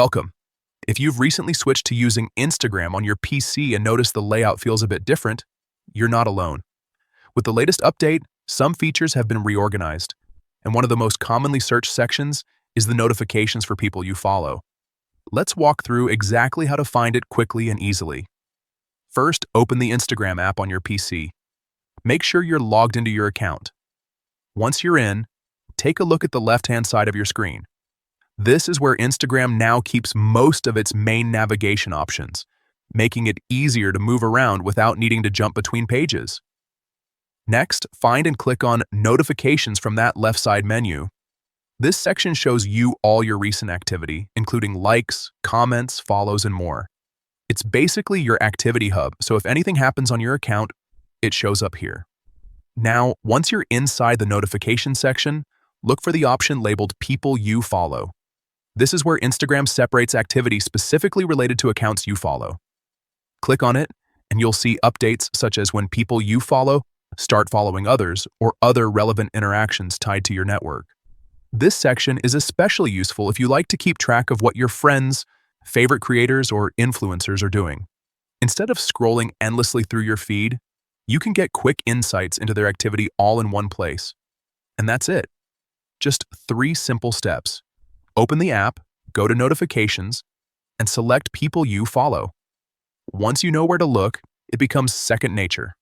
Welcome. If you've recently switched to using Instagram on your PC and noticed the layout feels a bit different, you're not alone. With the latest update, some features have been reorganized, and one of the most commonly searched sections is the notifications for people you follow. Let's walk through exactly how to find it quickly and easily. First, open the Instagram app on your PC. Make sure you're logged into your account. Once you're in, take a look at the left-hand side of your screen. This is where Instagram now keeps most of its main navigation options, making it easier to move around without needing to jump between pages. Next, find and click on Notifications from that left side menu. This section shows you all your recent activity, including likes, comments, follows, and more. It's basically your activity hub, so if anything happens on your account, it shows up here. Now, once you're inside the notification section, look for the option labeled People You Follow. This is where Instagram separates activity specifically related to accounts you follow. Click on it, and you'll see updates such as when people you follow start following others or other relevant interactions tied to your network. This section is especially useful if you like to keep track of what your friends, favorite creators, or influencers are doing. Instead of scrolling endlessly through your feed, you can get quick insights into their activity all in one place. And that's it. Just 3 simple steps. Open the app, go to Notifications, and select People You Follow. Once you know where to look, it becomes second nature.